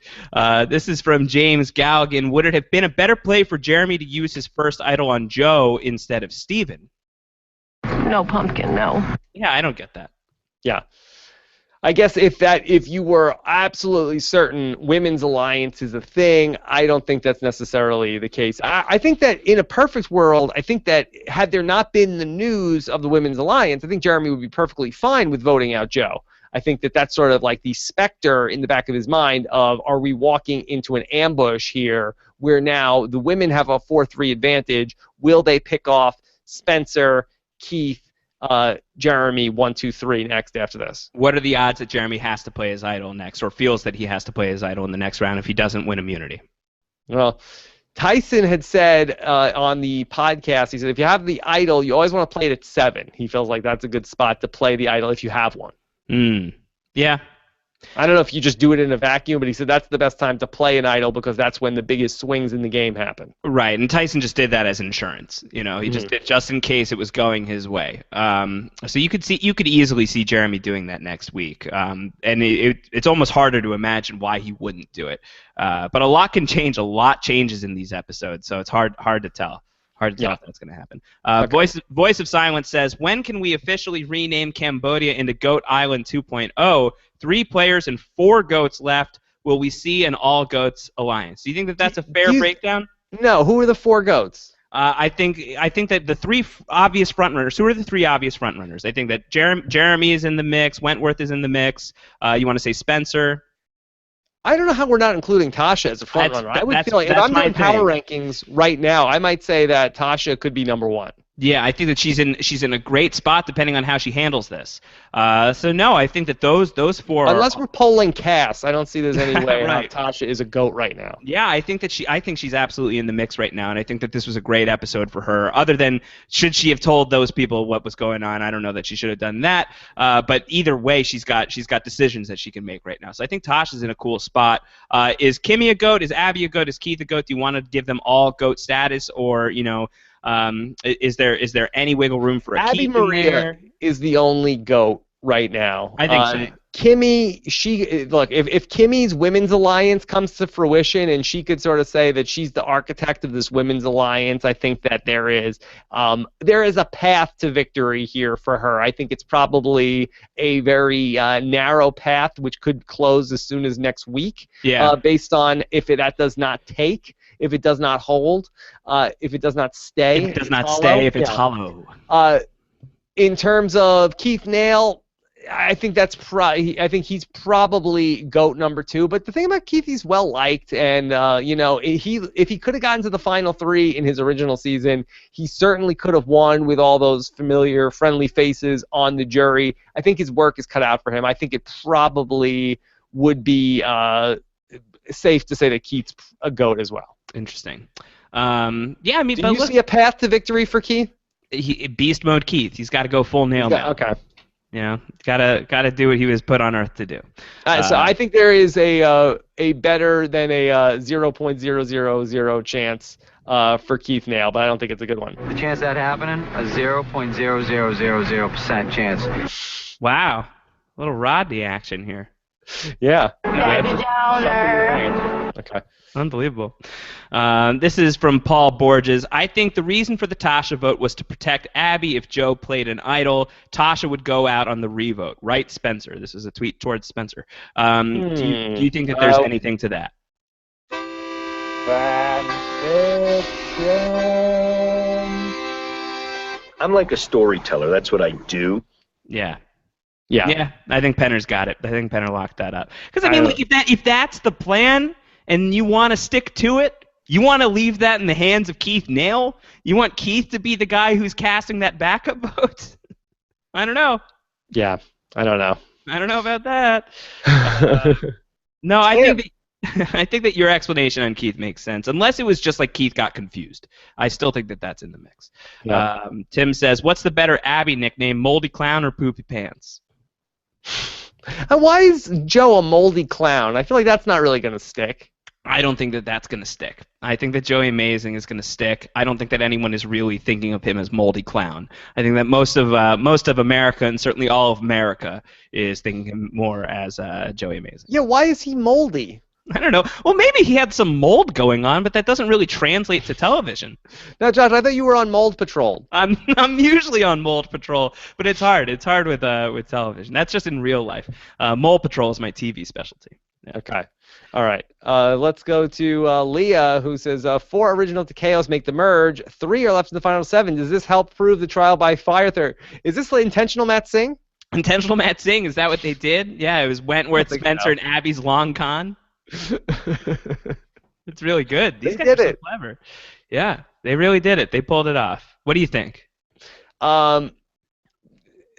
This is from James Galligan. Would it have been a better play for Jeremy to use his first idol on Joe instead of Steven? No, Pumpkin, no. Yeah, I don't get that. Yeah. I guess if you were absolutely certain women's alliance is a thing, I don't think that's necessarily the case. I think that in a perfect world, I think that had there not been the news of the women's alliance, I think Jeremy would be perfectly fine with voting out Joe. I think that that's sort of like the specter in the back of his mind of, are we walking into an ambush here where now the women have a 4-3 advantage? Will they pick off Spencer, Keith, Jeremy 1, 2, 3 next after this? What are the odds that Jeremy has to play his idol next, or feels that he has to play his idol in the next round if he doesn't win immunity? Well, Tyson had said on the podcast, he said, if you have the idol, you always want to play it at 7. He feels like that's a good spot to play the idol if you have one. Yeah. I don't know if you just do it in a vacuum, but he said that's the best time to play an idol because that's when the biggest swings in the game happen. Right, and Tyson just did that as insurance. He just did just in case it was going his way. So you could easily see Jeremy doing that next week. And it's almost harder to imagine why he wouldn't do it. But a lot can change. A lot changes in these episodes, so it's hard to tell. Hard to tell if that's going to happen. Okay. Voice of Silence says, when can we officially rename Cambodia into Goat Island 2.0? 3 players and 4 goats left. Will we see an all goats alliance? Do you think that that's a fair breakdown? No. Who are the 4 goats? I think that the 3 obvious frontrunners. Who are the 3 obvious frontrunners? I think that Jeremy is in the mix. Wentworth is in the mix. You want to say Spencer? I don't know how we're not including Tasha as a frontrunner. I would feel like if I'm doing power rankings right now, I might say that Tasha could be number 1. Yeah, I think that she's in a great spot depending on how she handles this. So no, I think that those 4. Unless we're polling Cass, I don't see there's any way right. How Tasha is a goat right now. Yeah, I think she's absolutely in the mix right now, and I think that this was a great episode for her. Other than should she have told those people what was going on, I don't know that she should have done that. But either way, she's got decisions that she can make right now. So I think Tasha's in a cool spot. Is Kimmy a goat? Is Abby a goat? Is Keith a goat? Do you want to give them all goat status, or is there any wiggle room for a Abby Keith Maria in there? Is the only GOAT right now. I think so. Kimmy, if Kimmy's women's alliance comes to fruition and she could sort of say that she's the architect of this women's alliance, I think that there is a path to victory here for her. I think it's probably a very narrow path, which could close as soon as next week. Yeah. Based on that does not take. If it does not hold, if it does not stay, if it does not stay, if it's hollow. In terms of Keith Nail, I think he's probably GOAT number 2. But the thing about Keith, he's well liked, and if he could have gotten to the final 3 in his original season, he certainly could have won with all those familiar, friendly faces on the jury. I think his work is cut out for him. I think it probably would be safe to say that Keith's a GOAT as well. Interesting. Do you see a path to victory for Keith? Beast mode Keith. He's got to go full nail now. Okay. Gotta do what he was put on Earth to do. So I think there is a better than a 0.000 chance for Keith Nail, but I don't think it's a good one. The chance of that happening? A 0.0000% chance. Wow. A little Rodney action here. Yeah. Debbie Downer. Okay. Unbelievable. This is from Paul Borges. I think the reason for the Tasha vote was to protect Abby if Joe played an idol. Tasha would go out on the revote. Right, Spencer? This is a tweet towards Spencer. Do you think that there's anything to that? I'm like a storyteller. That's what I do. Yeah. I think Penner's got it. I think Penner locked that up. Because if that's the plan and you want to stick to it, you want to leave that in the hands of Keith Nail. You want Keith to be the guy who's casting that backup vote. I don't know. Yeah, I don't know. I don't know about that. No, I think that your explanation on Keith makes sense, unless it was just like Keith got confused. I still think that that's in the mix. Yeah. Tim says, "What's the better Abby nickname, Moldy Clown or Poopy Pants?" And why is Joe a moldy clown? I feel like that's not really going to stick. I don't think that that's going to stick. I think that Joey Amazing is going to stick. I don't think that anyone is really thinking of him as moldy clown. I think that most of America, and certainly all of America, is thinking him more as Joey Amazing. Yeah, why is he moldy? I don't know. Well, maybe he had some mold going on, but that doesn't really translate to television. Now, Josh, I thought you were on Mold Patrol. I'm usually on Mold Patrol, but it's hard. It's hard with television. That's just in real life. Mold Patrol is my TV specialty. Yeah. Okay. All right. Let's go to Leah, who says 4 original Takeos make the merge. 3 are left in the final 7. Does this help prove the trial by fire? Is this intentional Matt Singh? Intentional Matt Singh? Is that what they did? Yeah, it was Wentworth, Spencer, and Abby's long con. It's really good. These guys are so clever. Yeah, they really did it. They pulled it off. What do you think?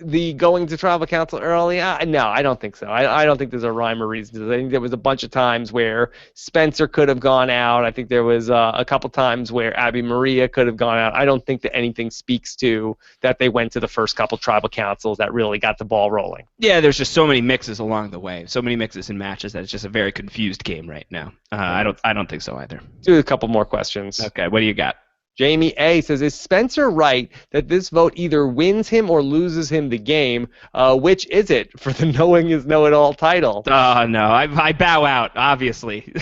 the going to tribal council early? No, I don't think so. I don't think there's a rhyme or reason to this. I think there was a bunch of times where Spencer could have gone out. I think there was a couple times where Abby Maria could have gone out. I don't think that anything speaks to that they went to the first couple tribal councils that really got the ball rolling. Yeah, there's just so many mixes along the way, so many mixes in matches that it's just a very confused game right now. I don't think so either. Do a couple more questions. Okay, what do you got? Jamie A says, is Spencer right that this vote either wins him or loses him the game? Which is it for the Knowing is Know-It-All title? Oh, no, I bow out, obviously.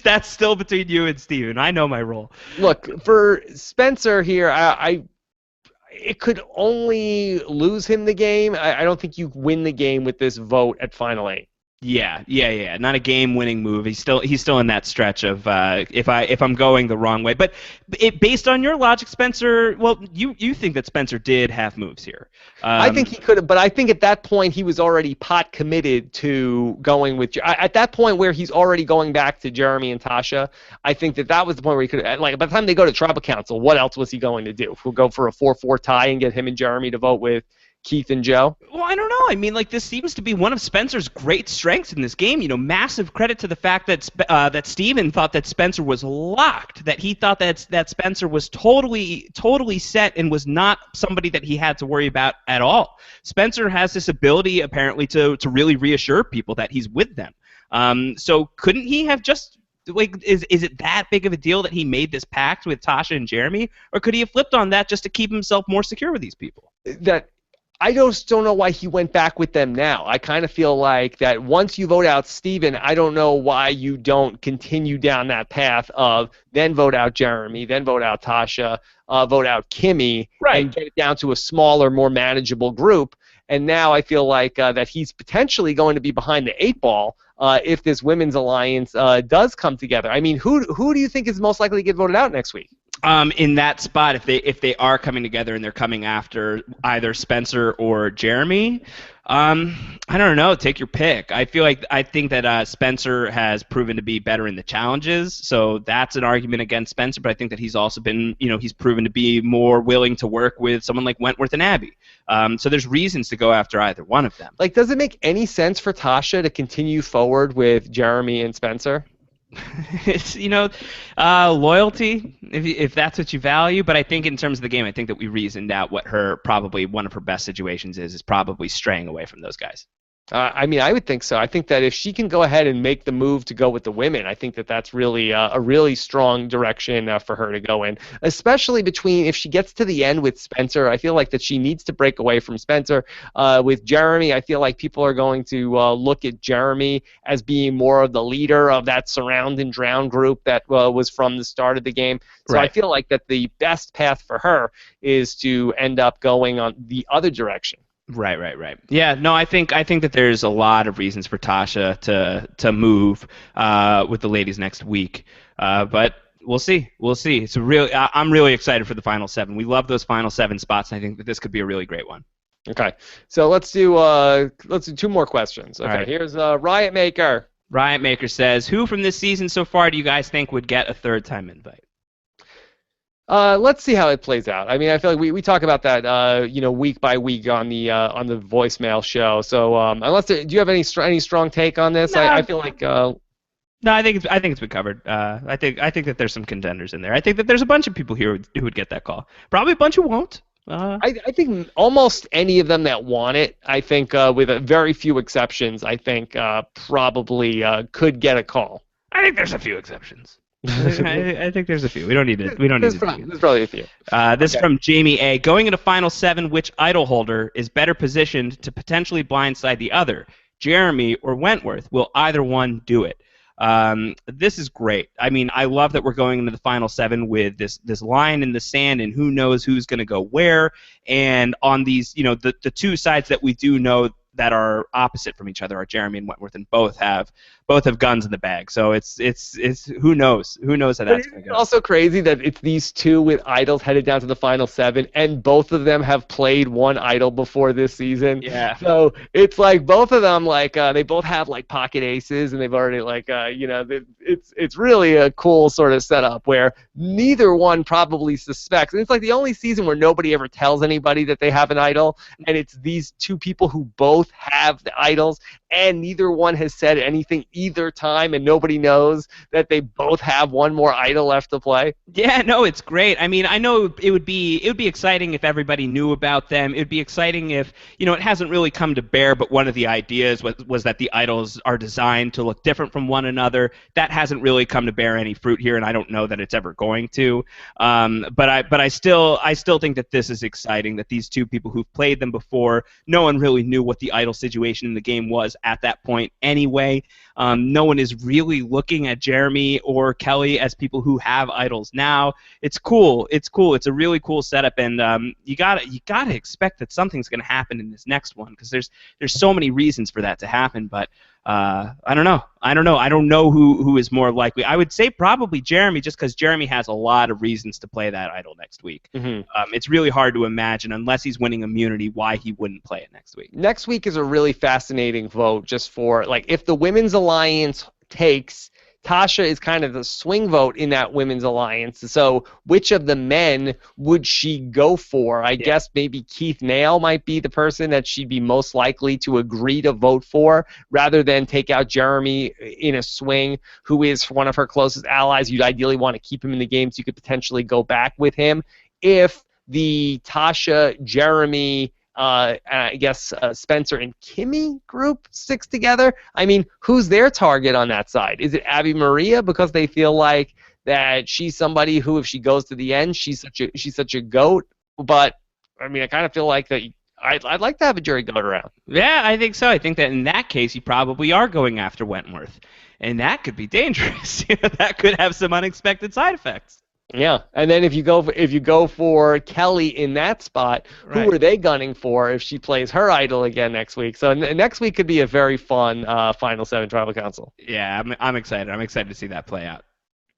That's still between you and Steven. I know my role. Look, for Spencer here, it could only lose him the game. I don't think you win the game with this vote at Final 8. Yeah. Not a game-winning move. He's still in that stretch of if I'm going the wrong way. But based on your logic, Spencer, well, you think that Spencer did have moves here. I think he could have, but I think at that point he was already pot committed to going with. At that point where he's already going back to Jeremy and Tasha, I think that was the point where he could. Like by the time they go to tribal council, what else was he going to do? We'll go for a 4-4 tie and get him and Jeremy to vote with Keith and Joe? Well, I don't know. I mean, like, this seems to be one of Spencer's great strengths in this game. You know, massive credit to the fact that that Steven thought that Spencer was locked, that he thought that Spencer was totally set and was not somebody that he had to worry about at all. Spencer has this ability, apparently, to really reassure people that he's with them. So couldn't he have just... Like, is it that big of a deal that he made this pact with Tasha and Jeremy? Or could he have flipped on that just to keep himself more secure with these people? I just don't know why he went back with them now. I kind of feel like that once you vote out Steven, I don't know why you don't continue down that path of then vote out Jeremy, then vote out Tasha, vote out Kimmy, and get it down to a smaller, more manageable group. And now I feel like that he's potentially going to be behind the 8 ball if this women's alliance does come together. I mean, who do you think is most likely to get voted out next week? In that spot, if they are coming together and they're coming after either Spencer or Jeremy, I don't know. Take your pick. I think that Spencer has proven to be better in the challenges, so that's an argument against Spencer. But I think that he's also been, he's proven to be more willing to work with someone like Wentworth and Abby. So there's reasons to go after either one of them. Like, does it make any sense for Tasha to continue forward with Jeremy and Spencer? It's loyalty if that's what you value, but I think in terms of the game, I think that we reasoned out what probably one of her best situations is probably straying away from those guys. I mean, I would think so. I think that if she can go ahead and make the move to go with the women, I think that that's really a really strong direction for her to go in, especially if she gets to the end with Spencer. I feel like that she needs to break away from Spencer. With Jeremy, I feel like people are going to look at Jeremy as being more of the leader of that surround and drown group that was from the start of the game. So I feel like that the best path for her is to end up going on the other direction. Right. Yeah, no, I think that there's a lot of reasons for Tasha to move with the ladies next week, but we'll see. It's I'm really excited for the final 7. We love those final 7 spots, and I think that this could be a really great one. Okay, so let's do 2 more questions. Okay, right. Here's Riot Maker. Riot Maker says, who from this season so far do you guys think would get a 3rd-time invite? Let's see how it plays out. I mean, I feel like we talk about that, week by week on the voicemail show. So, do you have any strong take on this? No. I feel like. No, I think it's been covered. I think that there's some contenders in there. I think that there's a bunch of people here who would get that call. Probably a bunch who won't. I think almost any of them that want it, I think with very few exceptions, I think probably could get a call. I think there's a few exceptions. I think there's a few. We don't need to. There's probably a few. This is from Jamie A. Going into Final 7, which idol holder is better positioned to potentially blindside the other? Jeremy or Wentworth? Will either one do it? This is great. I mean, I love that we're going into the Final 7 with this line in the sand, and who knows who's going to go where. And on these, the 2 sides that we do know that are opposite from each other are Jeremy and Wentworth, and both have guns in the bag. So it's who knows how that's going to go. It's also crazy that it's these 2 with idols headed down to the Final 7, and both of them have played one idol before this season. Yeah. So it's like both of them they both have pocket aces, and they've already it's really a cool sort of setup where neither one probably suspects. And it's like the only season where nobody ever tells anybody that they have an idol, and it's these two people who both have the idols, and neither one has said anything either time, and nobody knows that they both have one more idol left to play. Yeah, no, it's great. I mean, I know it would be exciting if everybody knew about them. It would be exciting if, it hasn't really come to bear, but one of the ideas was that the idols are designed to look different from one another. That hasn't really come to bear any fruit here, and I don't know that it's ever going to. But I still think that this is exciting, that these two people who've played them before, no one really knew what the idol situation in the game was at that point anyway. No one is really looking at Jeremy or Kelly as people who have idols now. It's cool. It's a really cool setup, and you gotta expect that something's gonna happen in this next one, because there's so many reasons for that to happen. But I don't know. I don't know who is more likely. I would say probably Jeremy, just because Jeremy has a lot of reasons to play that idol next week. Mm-hmm. It's really hard to imagine, unless he's winning immunity, why he wouldn't play it next week. Next week is a really fascinating vote, just for, like, if the Women's Alliance takes, Tasha is kind of the swing vote in that Women's Alliance. So which of the men would she go for? I guess maybe Keith Nail might be the person that she'd be most likely to agree to vote for, rather than take out Jeremy in a swing, who is one of her closest allies. You'd ideally want to keep him in the game so you could potentially go back with him. If the Tasha, Jeremy, I guess Spencer and Kimmy group sticks together, I mean, who's their target on that side? Is it Abby Maria, because they feel like that she's somebody who, if she goes to the end, she's such a goat? But I mean, I kind of feel like that I'd like to have a jury goat around. Yeah, I think so. I think that in that case, you probably are going after Wentworth, and that could be dangerous. That could have some unexpected side effects. Yeah, and then if you go for Kelly in that spot, who are they gunning for if she plays her idol again next week? So next week could be a very fun Final 7 Tribal Council. Yeah, I'm excited. I'm excited to see that play out.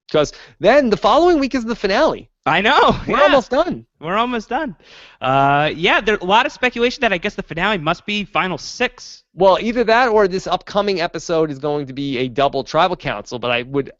Because then the following week is the finale. I know. We're almost done. We're almost done. There's a lot of speculation that I guess the finale must be Final 6. Well, either that or this upcoming episode is going to be a double Tribal Council, but I would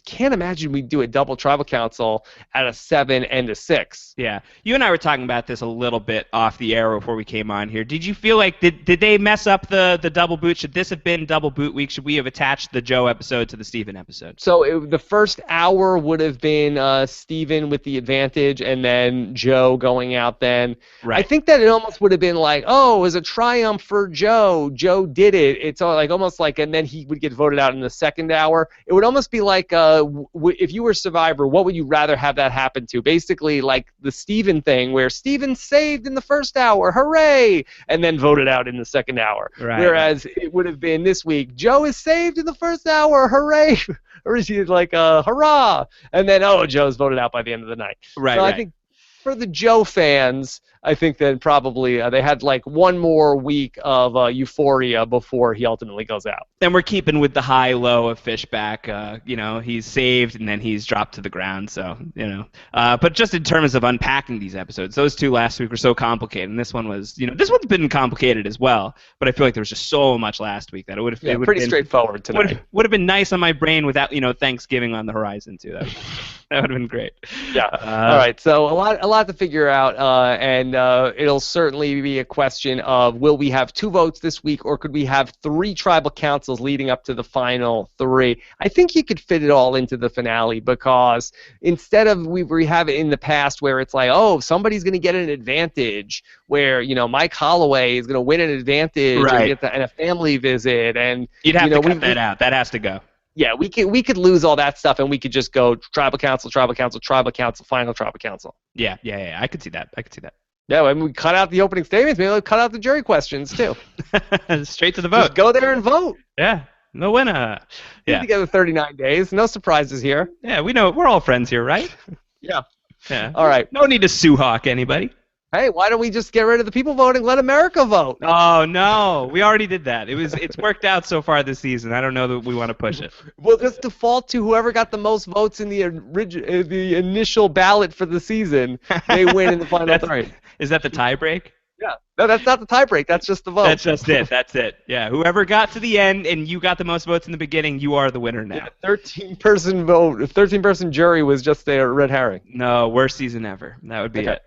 can't imagine we'd do a double Tribal Council at a 7 and a 6. Yeah. You and I were talking about this a little bit off the air before we came on here. Did you feel like, did they mess up the double boot? Should this have been double boot week? Should we have attached the Joe episode to the Steven episode? So the first hour would have been Steven with the advantage, and then Joe going out then. Right. I think that it almost would have been like, oh, it was a triumph for Joe. Joe did it. It's almost like, and then he would get voted out in the second hour. It would almost be like, if you were Survivor, what would you rather have that happen to? Basically like the Steven thing, where Steven saved in the first hour, hooray, and then voted out in the second hour. Right. Whereas it would have been this week, Joe is saved in the first hour, hooray, or is he like, hurrah, and then, oh, Joe's voted out by the end of the night. Right. So I think for the Joe fans, I think that probably they had like one more week of euphoria before he ultimately goes out. And we're keeping with the high-low of Fishback. He's saved and then he's dropped to the ground. So, but just in terms of unpacking these episodes, those two last week were so complicated, and this one was, this one's been complicated as well. But I feel like there was just so much last week that it would have pretty straightforward tonight. Would have been nice on my brain without Thanksgiving on the horizon too. That would have been great. Yeah. All right. So a lot to figure out, and it'll certainly be a question of, will we have 2 votes this week, or could we have 3 tribal councils leading up to the final 3? I think you could fit it all into the finale, because instead of we have it in the past where it's like, oh, somebody's going to get an advantage, where Mike Holloway is going to win an advantage, right, and a family visit, and you'd have to cut that out. That has to go. Yeah, we could lose all that stuff, and we could just go tribal council, final tribal council. Yeah. I could see that. Yeah, I mean, we cut out the opening statements. Maybe we'll cut out the jury questions too. Straight to the vote. Just go there and vote. Yeah, no winner. Been together 39 days. No surprises here. Yeah, we know. We're all friends here, right? Yeah. Yeah. All right. No need to sue-hawk anybody. Hey, why don't we just get rid of the people voting? Let America vote. Oh no, we already did that. It's worked out so far this season. I don't know that we want to push it. We'll just default to whoever got the most votes in the initial ballot for the season. They win in the final 3. Is that the tie break? Yeah. No, that's not the tiebreak. That's just the vote. That's just it. That's it. Yeah. Whoever got to the end and you got the most votes in the beginning, you are the winner now. Yeah, 13-person vote. 13-person jury was just a red herring. No, worst season ever. That would be it.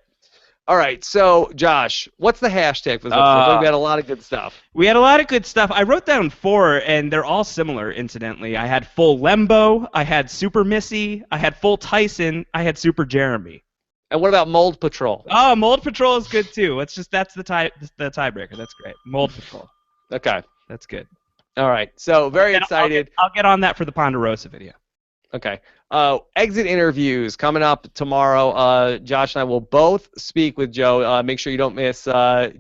All right. So, Josh, what's the hashtag for this episode? I think we had a lot of good stuff. We had a lot of good stuff. I wrote down 4, and they're all similar, incidentally. I had full Lembo. I had Super Missy. I had full Tyson. I had Super Jeremy. And what about Mold Patrol? Oh, Mold Patrol is good too. That's the tiebreaker. That's great. Mold Patrol. Okay. That's good. All right. So very excited. I'll get on that for the Ponderosa video. Okay. Exit interviews coming up tomorrow. Josh and I will both speak with Joe. Make sure you don't miss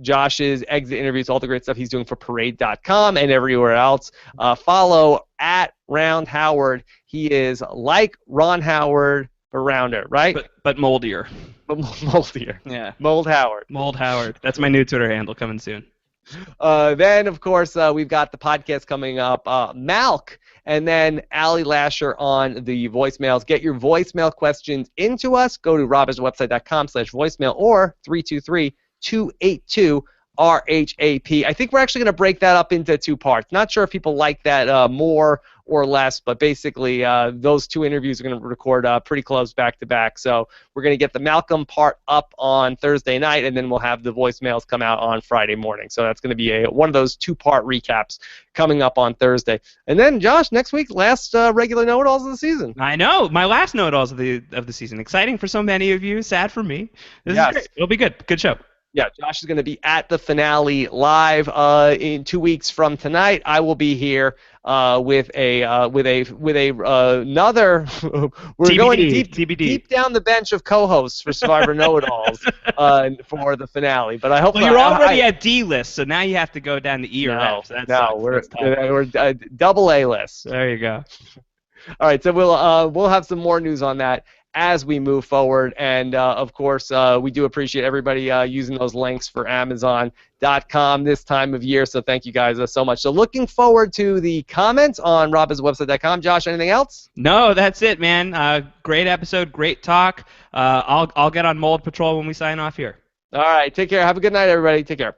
Josh's exit interviews, all the great stuff he's doing for Parade.com and everywhere else. Follow at Round Howard. He is like Ron Howard, but rounder, right? But moldier. But moldier. Yeah. Mold Howard. Mold Howard. That's my new Twitter handle coming soon. Then, of course, we've got the podcast coming up, Malk, and then Allie Lasher on the voicemails. Get your voicemail questions into us. Go to robbinswebsite.com/voicemail or 323-282-RHAP. I think we're actually going to break that up into 2 parts. Not sure if people like that more or less, but basically those 2 interviews are going to record pretty close back-to-back. So we're going to get the Malcolm part up on Thursday night, and then we'll have the voicemails come out on Friday morning. So that's going to be one of those 2-part recaps coming up on Thursday. And then, Josh, next week, last regular know-it-alls of the season. I know. My last know-it-alls of the season. Exciting for so many of you. Sad for me. This is great. It'll be good. Good show. Yeah, Josh is going to be at the finale live in 2 weeks from tonight. I will be here with another. We're going deep down the bench of co-hosts for Survivor Know-It-Alls for the finale. But I hope you're already at D list, so now you have to go down to E or F. We're double A list. There you go. All right, so we'll have some more news on that as we move forward. And, of course, we do appreciate everybody using those links for Amazon.com this time of year. So thank you guys so much. So looking forward to the comments on robbinswebsite.com. Josh, anything else? No, that's it, man. Great episode. Great talk. I'll get on Mold Patrol when we sign off here. All right. Take care. Have a good night, everybody. Take care.